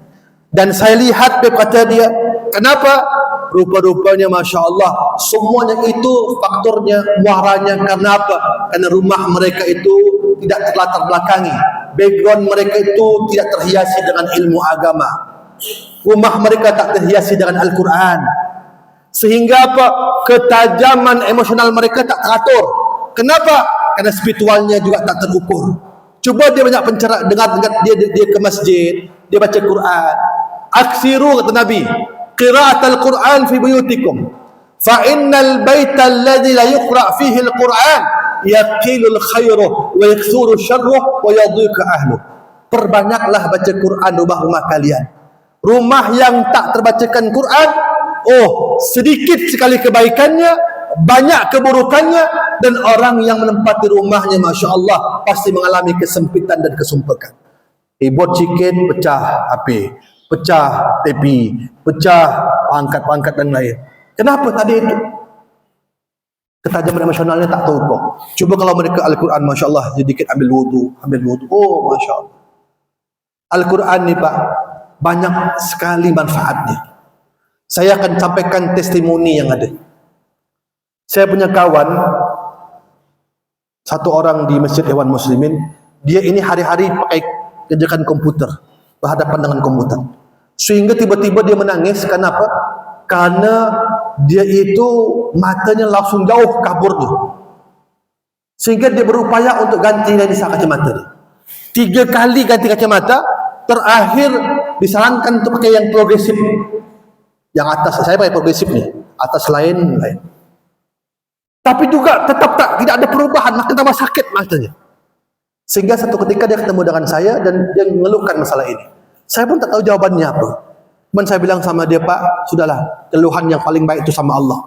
Dan saya lihat, Beb, kata dia, kenapa? Rupa-rupanya Masya Allah, semuanya itu faktornya, muaranya karena apa? Karena rumah mereka itu tidak terlatar belakangi, background mereka itu tidak terhiasi dengan ilmu agama, rumah mereka tak terhiasi dengan Al-Quran, sehingga apa? Ketajaman emosional mereka tak teratur. Kenapa? Karena spiritualnya juga tak terukur. Coba dia banyak pencerak, dengar dia ke masjid, dia baca Quran. Aksiru, kata Nabi, qira'at al-Quran fi buyutikum, fa innal baita alladhi la yuqra' fihi al-Quran yaqilul khairuh wa yakthuru syarruh wa yadhiqu ahluh. Perbanyaklah baca Quran rumah-rumah kalian. Rumah yang tak terbacakan Quran, sedikit sekali kebaikannya, banyak keburukannya, dan orang yang menempati rumahnya Masya Allah pasti mengalami kesempitan dan kesumpekan. Ibot sikit pecah api, pecah tepi, pecah pangkat-pangkat dan lain. Kenapa tadi itu? Ketajaman emosionalnya tak tahu kok. Coba kalau mereka Al-Quran, Masya Allah, sedikit ambil wudu. Masya Allah. Al-Quran ni Pak, banyak sekali manfaatnya. Saya akan sampaikan testimoni yang ada. Saya punya kawan, satu orang di Masjid Ikhwan Muslimin, dia ini hari-hari pakai kerjakan komputer, berhadapan dengan komputer. Sehingga tiba-tiba dia menangis, kenapa? Karena dia itu matanya langsung jauh kaburnya. Sehingga dia berupaya untuk ganti lensa kacamata dia. 3 kali ganti kacamata, terakhir disarankan untuk pakai yang progresif. Yang atas, saya pakai progresif nih, atas lain. Tapi juga tetap tidak ada perubahan, makin tambah sakit matanya. Sehingga satu ketika dia ketemu dengan saya dan dia mengeluhkan masalah ini. Saya pun tak tahu jawabannya apa. Cuman saya bilang sama dia, Pak, sudahlah, keluhan yang paling baik itu sama Allah.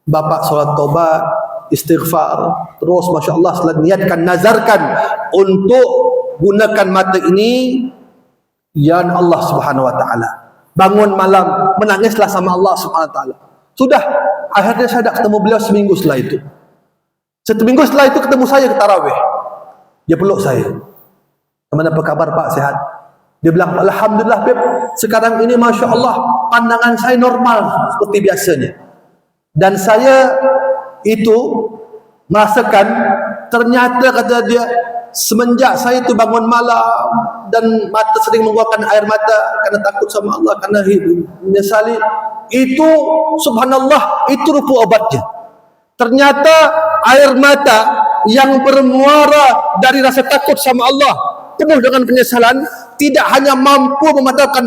Bapak sholat taubat, istighfar, terus Masya Allah setelah niatkan, nazarkan untuk gunakan mata ini ya Allah Subhanahu Wa Taala. Bangun malam, menangislah sama Allah Subhanahu Wa Taala. Sudah, akhirnya saya dah ketemu beliau seminggu setelah itu. Seminggu setelah itu ketemu saya ke tarawih. Dia peluk saya. Gimana apa kabar Pak, sehat? Dia bilang, Alhamdulillah Beb, sekarang ini Masya Allah, pandangan saya normal seperti biasanya. Dan saya itu merasakan, ternyata kata dia, semenjak saya itu bangun malam dan mata sering mengeluarkan air mata karena takut sama Allah, karena menyesali, itu subhanallah, itu rupa obatnya. Ternyata air mata yang bermuara dari rasa takut sama Allah, penuh dengan penyesalan, tidak hanya mampu memadamkan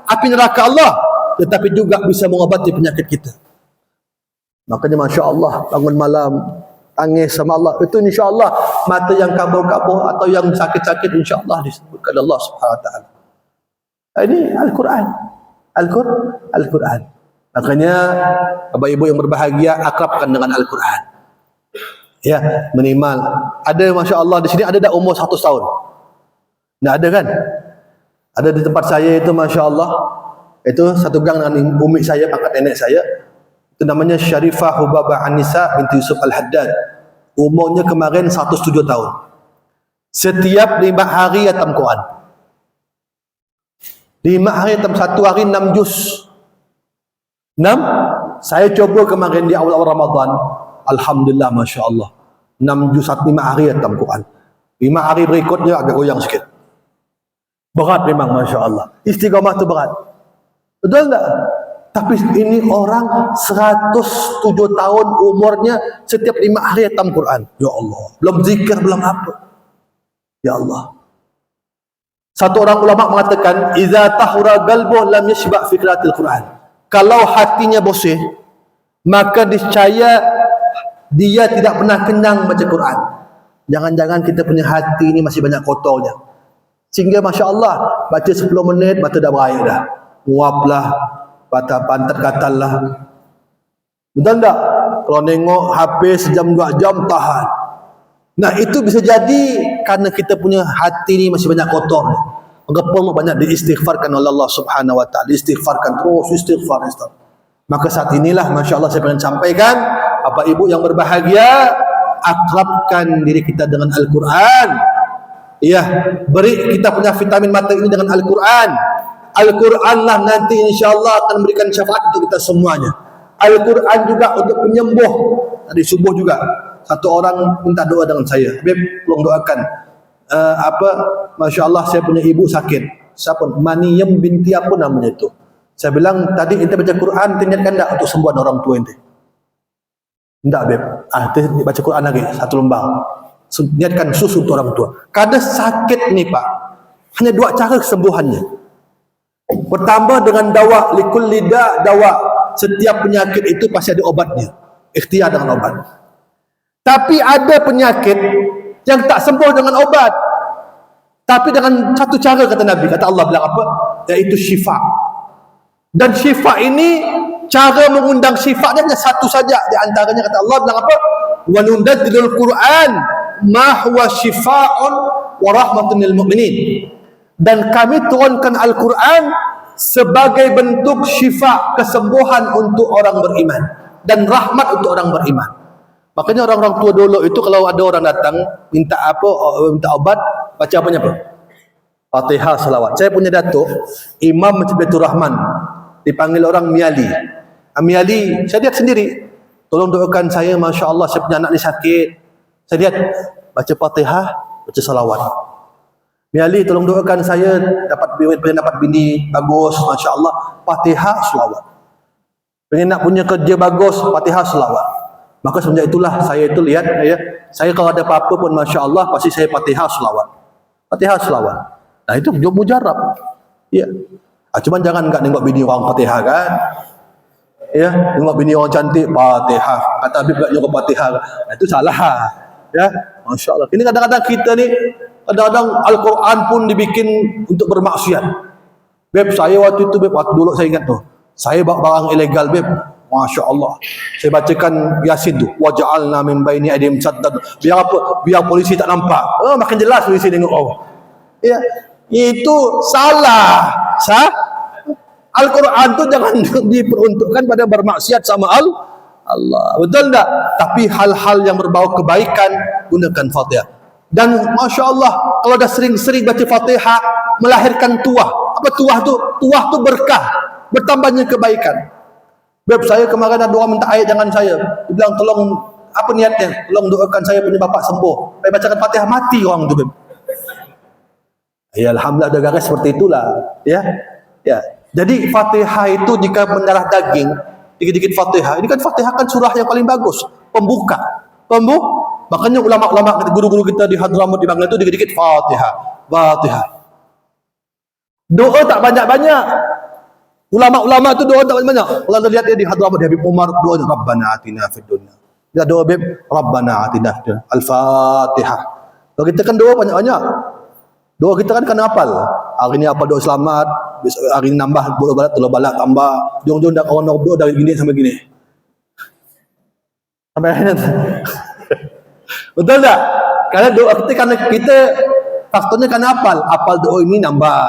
api neraka Allah, tetapi juga bisa mengobati penyakit kita. Makanya Masya Allah, bangun malam tangis sama Allah, itu insya Allah mata yang kabur-kabur atau yang sakit-sakit insya Allah disebutkan Allah Subhanahu Wa Taala. Ini Al-Quran, Al-Quran. Makanya Bapak Ibu yang berbahagia, akrabkan dengan Al-Quran. Ya, minimal ada Masya Allah di sini ada dah umur 100 tahun. Tidak ada kan? Ada di tempat saya itu Masya Allah, itu satu gang dengan umi saya, pangkat nenek saya. Itu namanya Syarifah Hubabah Anissa binti Yusuf Al-Haddad. Umurnya kemarin 107 tahun. Setiap 5 hari khatam Quran. 5 hari khatam, 1 hari 6 juz. 6. Saya coba kemarin di awal Ramadan. Alhamdulillah Masya Allah. 6 juz 5 hari khatam Quran. 5 hari berikutnya agak goyang sikit. Berat memang Masya Allah. Istiqamah itu berat. Betul tak? Tapi ini orang 107 tahun umurnya, setiap 5 hari khatam Quran. Ya Allah. Belum zikir, belum apa. Ya Allah. Satu orang ulama mengatakan, "Iza tahura qalbuh lam yashba' fikratil Quran." Kalau hatinya bosan, maka niscaya dia tidak pernah kenyang baca Quran. Jangan-jangan kita punya hati ini masih banyak kotornya. Sehingga Masya Allah, baca 10 menit, mata dah berair dah. Nguaplah, pantat gatal lah. Betul tak? Kalau nengok HP sejam 2 jam, tahan. Nah itu bisa jadi karena kita punya hati ini masih banyak kotor. Maka perlu banyak diistighfarkan oleh Allah Subhanahu wa taala. Istighfarkan terus, istighfar. Maka saat inilah masya-Allah saya ingin sampaikan, Bapak Ibu yang berbahagia, akrabkan diri kita dengan Al-Qur'an. Ya, beri kita punya vitamin mata ini dengan Al-Qur'an. Al-Qur'an lah nanti insya-Allah akan memberikan syafaat untuk kita semuanya. Al-Qur'an juga untuk penyembuh. Tadi subuh juga satu orang minta doa dengan saya. Habib, tolong doakan. Masya Allah saya punya ibu sakit. Siapa? Maniyam binti apa namanya itu? Saya bilang tadi ente baca Quran, niatkan tak untuk sembuhan orang tua ente? Tidak, Beb. Ente baca Quran lagi satu lembar. Niatkan susu untuk orang tua. Kadang sakit nih Pak. Hanya dua cara kesembuhannya. Pertama dengan dawa, likul lidah dawa. Setiap penyakit itu pasti ada obatnya. Ikhtiar dengan obat. Tapi ada penyakit yang tak sembuh dengan obat. Tapi dengan satu cara kata Nabi, kata Allah bilang apa? Yaitu syifa. Dan syifa ini cara mengundang syifa dia hanya satu saja di antaranya kata Allah bilang apa? Wa nunadzilul Qur'an ma huwa syifaa'un wa rahmatun lil mu'minin. Dan kami turunkan Al-Qur'an sebagai bentuk syifa, kesembuhan untuk orang beriman dan rahmat untuk orang beriman. Makanya orang-orang tua dulu itu kalau ada orang datang minta minta obat, baca apanya apa? Fatihah, salawat. Saya punya datuk Imam Masjid Baitur Rahman, dipanggil orang Miali. Miali, saya lihat sendiri. Tolong doakan saya, masya Allah saya punya anak ni sakit. Saya lihat baca Fatihah, baca salawat. Miali, tolong doakan saya dapat bini bagus, masya Allah. Fatihah, salawat. Pengen nak punya kerja bagus, Fatihah, salawat. Maka semenjak itulah saya itu lihat saya kalau ada apa-apa pun masya Allah pasti saya Fatihah, salawat. Fatihah, salawat. Nah itu mujarab. Ya. Cuman jangan enggak nengok bini orang Fatihah kan. Ya, nengok bini orang cantik Fatihah. Kata Habib enggak nyuruh Fatihah. Nah, itu salah. Ya, masya-Allah. Ini kadang-kadang kita ni kadang-kadang Al-Quran pun dibikin untuk bermaksiat. Beb, saya waktu itu waktu dulu saya ingat tuh. Saya bawa barang ilegal, Beb. Masya Allah. Saya bacakan Yasin tu. Waja'alna min baini aydihim saddan. Biar apa? Biar polisi tak nampak. Makin jelas polisi tengok Allah. Ya, itu salah. Al-Quran tu jangan diperuntukkan pada bermaksiat sama Allah. Betul tak? Tapi hal-hal yang berbau kebaikan gunakan Fatihah. Dan Masya Allah, kalau dah sering-sering baca Fatihah melahirkan tuah. Apa tuah tu? Tuah tu berkah, bertambahnya kebaikan. Beb, saya kemarin ada orang minta ayat jangan saya. Dia bilang tolong apa niatnya? Tolong doakan saya punya bapak sembuh. Saya bacakan Fatihah mati orang tu, Beb. Ya alhamdulillah ada garis seperti itulah, ya. Ya. Jadi Fatihah itu jika mendarah daging, dikit-dikit Fatihah. Ini kan Fatihah kan surah yang paling bagus, pembuka. Makanya ulama-ulama guru-guru kita di Hadramaut di Bangla itu dikit-dikit Fatihah. Doa tak banyak-banyak. Ulama-ulama itu doa tak banyak. Kalau anda lihat dia di Hadramaut di Habib Umar doa Rabbana atina fid dunya. Dia doa Habib Rabbana atina fid dunya. Al-Fatihah. Kalau kita kan doa banyak-banyak. Doa kita kan hafal. Hari ni apa doa selamat, hari ni nambah bola balat, telur balat tambah. Jom-jom dah kawan doa dari gini sampai gini. Sampai akhirnya. Betul tak? Karena doa kita karena kita faktornya kan hafal doa ini nambah.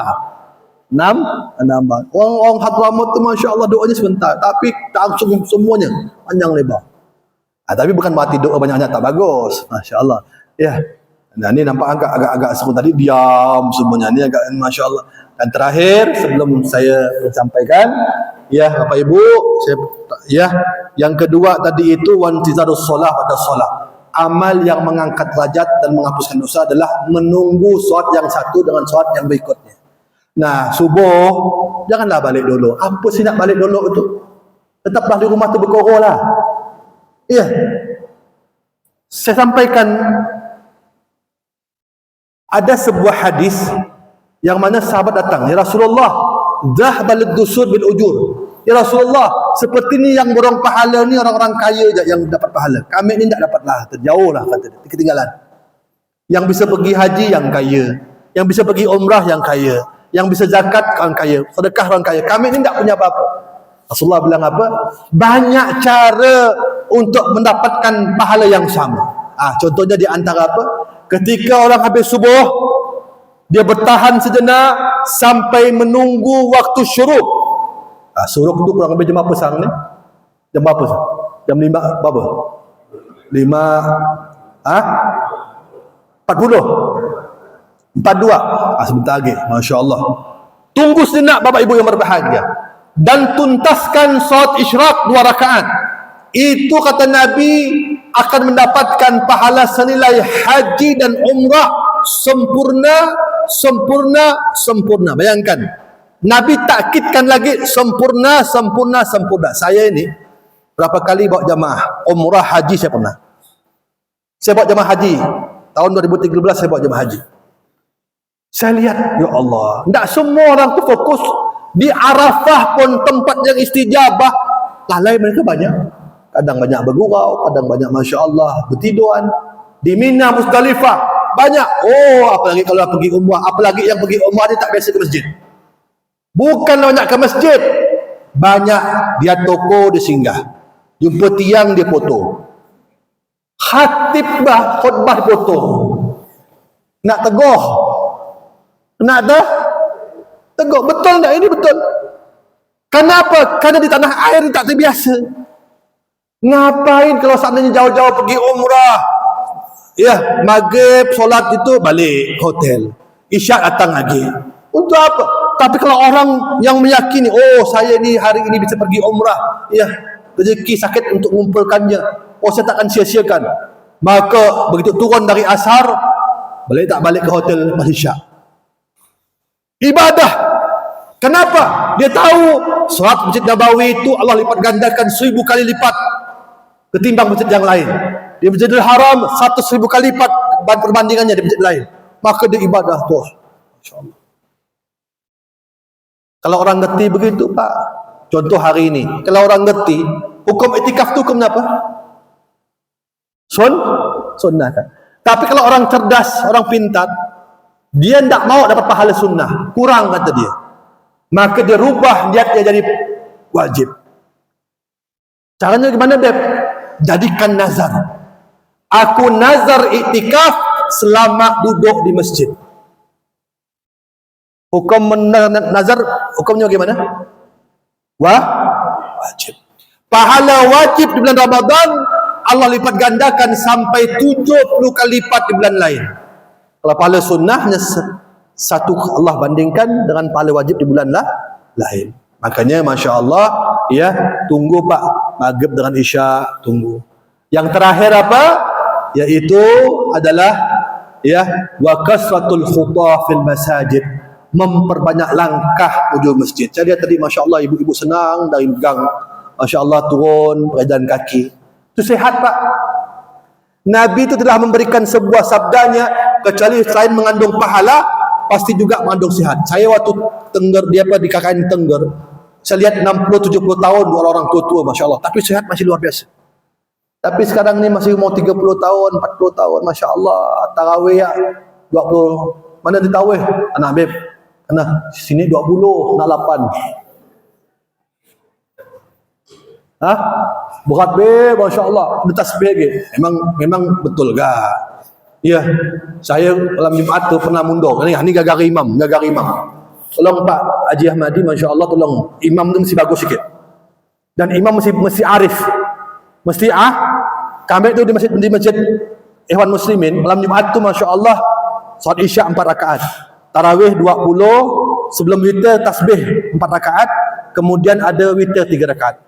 Nambah. Orang Hadramaut tu masya Allah doanya sebentar, tapi tak langsung semuanya panjang lebar. Tapi bukan berarti doa banyak-banyak tak bagus. Masya Allah. Ya. Nah ini nampak agak seru tadi diam semuanya. Ini agak masya Allah. Dan terakhir sebelum saya sampaikan, ya Bapak Ibu, yang kedua tadi itu wantizarus solah pada solah. Amal yang mengangkat derajat dan menghapuskan dosa adalah menunggu solat yang satu dengan solat yang berikutnya. Nah, subuh janganlah balik dulu. Apa sih nak balik dulu itu? Tetaplah di rumah tu berkoro lah. Iya. Saya sampaikan ada sebuah hadis yang mana sahabat datang, ya Rasulullah, dhahbalud dusur bil ujur. Ya Rasulullah, seperti ni yang borong pahala ni orang-orang kaya je yang dapat pahala. Kami ni tak dapatlah, terjauhlah kata dia, ketinggalan. Yang bisa pergi haji yang kaya, yang bisa pergi umrah yang kaya, yang bisa zakat orang kaya, sedekah orang kaya. Kami ni tak punya apa-apa. Rasulullah bilang apa? Banyak cara untuk mendapatkan pahala yang sama. Contohnya di antara apa? Ketika orang habis subuh, Dia bertahan sejenak sampai menunggu waktu syuruk. Syuruk tu kurang lebih jam apa sekarang ni? Jam berapa? Jam 5 berapa? 5 40 42. Sebentar lagi, masya-Allah. Tunggu sejenak Bapak Ibu yang berbahagia dan tuntaskan salat isyraq 2 rakaat. Itu kata Nabi akan mendapatkan pahala senilai haji dan umrah sempurna. Bayangkan, Nabi takkidkan lagi sempurna. Saya ini berapa kali bawa jamaah umrah haji saya pernah. Saya bawa jamaah haji tahun 2013, saya bawa jamaah haji. Saya lihat, ya Allah, tidak semua orang tu fokus di Arafah pun tempat yang istijabah. Lalai mereka banyak. Kadang banyak bergurau, kadang banyak masya Allah bertiduran. Di Mina, Musdalifah banyak. Apalagi kalau pergi umrah, apalagi yang pergi umrah dia tak biasa ke masjid. Bukan banyak ke masjid, banyak dia toko dia singgah, jumpa tiang dia foto, khatib khutbah foto, nak teguh, teguh. Betul tak ini? Betul. Kenapa? Karena di tanah air tak terbiasa. Ngapain kalau seandainya jauh-jauh pergi umrah, ya maghrib solat itu balik hotel, isyak datang lagi. Untuk apa? Tapi kalau orang yang meyakini, saya ni hari ini bisa pergi umrah, ya rezeki sakit untuk mengumpulkannya, saya tak akan sia-siakan, maka begitu turun dari asar, tak balik ke hotel pas isyak. Ibadah. Kenapa? Dia tahu solat Masjid Nabawi itu Allah lipat gandakan 1000 kali lipat ketimbang masjid yang lain. Di Masjidil Haram 100.000 kali lipat perbandingannya di masjid lain. Maka dia ibadah tuh. Masya-Allah. Kalau orang ngerti begitu, Pak. Contoh hari ini, kalau orang ngerti, hukum iktikaf itu hukum apa? Sunnah kan. Tapi kalau orang cerdas, orang pintar, dia tidak mau dapat pahala sunnah, kurang kata dia. Maka dia rubah niatnya jadi wajib. Caranya gimana, Beb? Jadikan nazar. Aku nazar iktikaf selama duduk di masjid. Hukum nazar, hukumnya bagaimana? Wajib. Pahala wajib di bulan Ramadan Allah lipat gandakan sampai 70 kali lipat di bulan lain. Kalau pahala sunnahnya satu Allah bandingkan dengan pahala wajib di bulan lain. Makanya masya Allah, ya tunggu Pak maghrib dengan isya, tunggu. Yang terakhir apa? Yaitu adalah wa kasratul khutah fil masajid, memperbanyak langkah menuju masjid. Saya lihat tadi masya Allah ibu-ibu senang dari gang, masya Allah turun berjalan kaki. Itu sehat Pak. Nabi itu telah memberikan sebuah sabdanya, kecuali selain mengandung pahala, pasti juga mengandung sehat. Saya waktu di KKN Tengger, saya lihat 60-70 tahun orang tua-tua masya Allah, tapi sehat masih luar biasa. Tapi sekarang ni masih mau 30 tahun, 40 tahun, masya Allah. Tarawih ya 20. Mana di tarawih? Anak Beb, sini 20, nak 8. Berat Beb, masya Allah. Ada tasbih lagi. Memang betul gak? Ya, saya dalam Jumat tu pernah mundur. Ini gagal imam. Tolong Pak Haji Ahmadi, masya Allah, tolong imam tu mesti bagus sikit. Dan imam mesti arif. Mesti kami tu di masjid Ikhwan Muslimin malam Jumat tu masya Allah salat isya 4 rakaat, tarawih 20, sebelum witir tasbih 4 rakaat, kemudian ada witir 3 rakaat.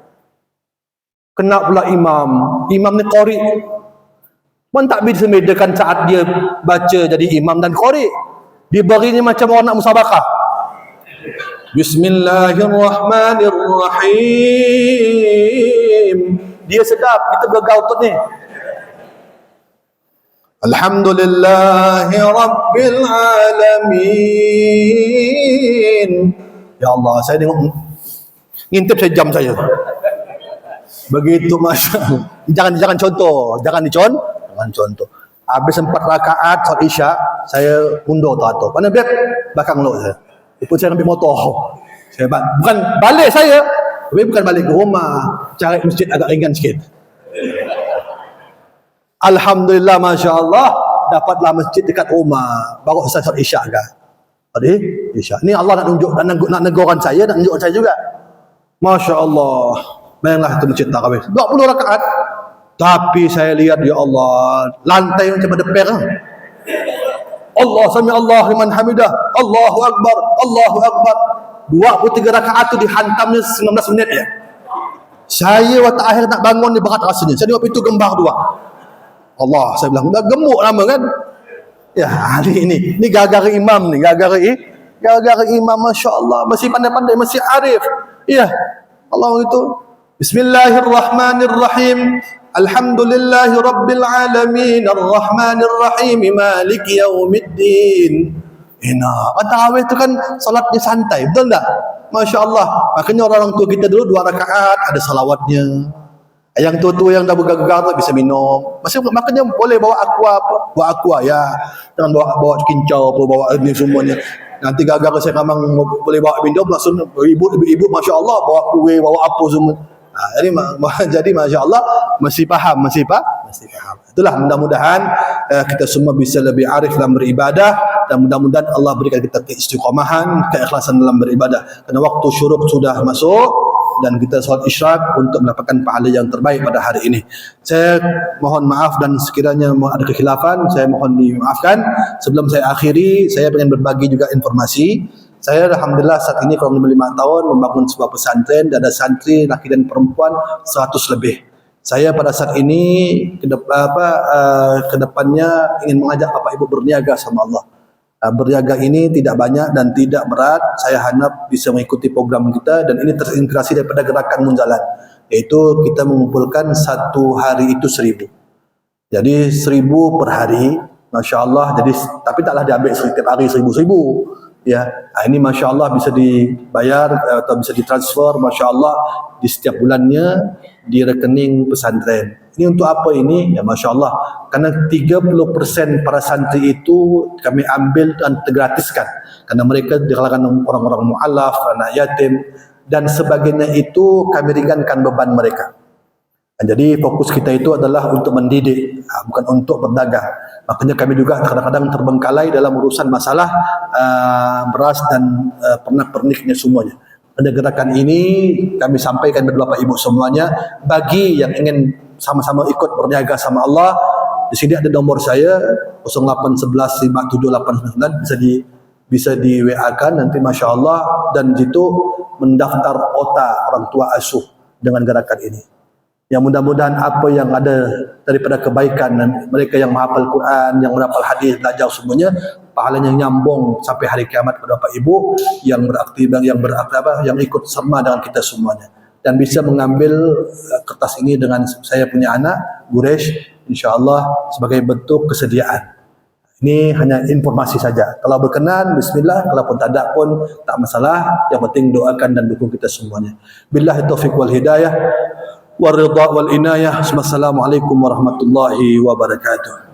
Kena pula imam ni qari. Man tak bisa membedakan saat dia baca jadi imam dan qari. Diberinya macam orang nak musabaqah. Bismillahirrahmanirrahim. Dia sedap, kita bergaul tu ni. Alhamdulillahi Rabbil Alamin. Ya Allah, saya tengok ngintip saya jam saya. Begitu masya Allah. Jangan contoh, jangan contoh. Habis 4 rakaat salat isya, saya undur tu. Mana Beb? Belakang lo saya. Lepas saya ambil motor. Saya bukan balik saya. Tapi bukan balik ke rumah, cari masjid agak ringan sikit. Alhamdulillah, masya Allah, dapatlah masjid dekat rumah. Baru selesai salat isya kan. Isyak. Ni Allah nak tunjuk, nak negurkan saya, nak tunjukkan saya juga. Masya Allah. Bayanglah itu masjid tarawih 20 rakaat. Tapi saya lihat, ya Allah, lantai macam ada per. Allah sami Allah liman hamidah, Allahu akbar, Allahu akbar. 23 rakaat tu dihantamnya 19 menit ya. Saya waktu akhir nak bangun ni berat rasanya. Saya tengok pintu gembar 2. Allah, saya bilang dah gemuk lama kan. Ya, hari ini gara-gara imam ni, gara-gara imam, Masya Allah, masih pandai-pandai, masih arif. Ya, Allah itu. Bismillahirrahmanirrahim. Alhamdulillahi rabbil alamin, arrahmanir rahim, maliki yaumiddin. Tarawih itu kan salatnya santai, betul tak? Masya Allah. Makanya orang tua kita dulu 2 rakaat ada salawatnya. Yang tua-tua yang dah bergegar tu bisa minum. Makanya boleh bawa aqua ya. Jangan bawa kincau apa, bawa ini semuanya. Nanti gara-gara saya memang boleh bawa minum langsung ibu Masya Allah bawa kuih, bawa apa semua. Jadi Masya Allah masih faham. Itulah, mudah-mudahan kita semua bisa lebih arif dalam beribadah, dan mudah-mudahan Allah berikan kita keistiqomahan, keikhlasan dalam beribadah. Karena waktu syuruk sudah masuk dan kita salat isyraq untuk mendapatkan pahala yang terbaik pada hari ini. Saya mohon maaf dan sekiranya ada kekhilafan, saya mohon dimaafkan. Sebelum saya akhiri, saya ingin berbagi juga informasi. Saya alhamdulillah saat ini kurang lebih 5 tahun membangun sebuah pesantren, dan ada santri laki dan perempuan 100 lebih. Saya pada saat ini kedepannya ingin mengajak Bapak Ibu berniaga sama Allah. Berniaga ini tidak banyak dan tidak berat. Saya harap bisa mengikuti program kita, dan ini terinspirasi daripada gerakan Munzalan, yaitu kita mengumpulkan satu hari itu 1000. Jadi 1000 per hari, Masya Allah. Jadi tapi taklah diambil setiap hari 1000 ya. Ini Masya Allah bisa dibayar atau bisa ditransfer Masya Allah di setiap bulannya di rekening pesantren. Ini untuk apa ini? Ya Masya Allah, karena 30% para santri itu kami ambil dan tergratiskan, karena mereka di kalangan orang-orang mu'alaf, anak yatim dan sebagainya, itu kami ringankan beban mereka. Jadi fokus kita itu adalah untuk mendidik, bukan untuk berdagang. Makanya kami juga kadang-kadang terbengkalai dalam urusan masalah beras dan pernak-perniknya semuanya. Pada gerakan ini kami sampaikan kepada Bapak Ibu semuanya, bagi yang ingin sama-sama ikut berniaga sama Allah, di sini ada nomor saya 0811 5789, bisa di WA-kan nanti Masya Allah, dan situ mendaftar OTA, orang tua asuh, dengan gerakan ini. Yang mudah-mudahan apa yang ada daripada kebaikan, dan mereka yang menghafal Quran, yang menghafal hadis, belajar semuanya, pahalanya nyambung sampai hari kiamat kepada Bapak Ibu yang yang ikut sama dengan kita semuanya, dan bisa mengambil kertas ini dengan saya punya anak Guresh, insyaAllah sebagai bentuk kesediaan. Ini hanya informasi saja. Kalau berkenan, bismillah. Kalau pun tak ada pun tak masalah. Yang penting doakan dan dukung kita semuanya. Billahi taufiq wal hidayah, waridha wal inayah. Wassalamualaikum warahmatullahi wabarakatuh.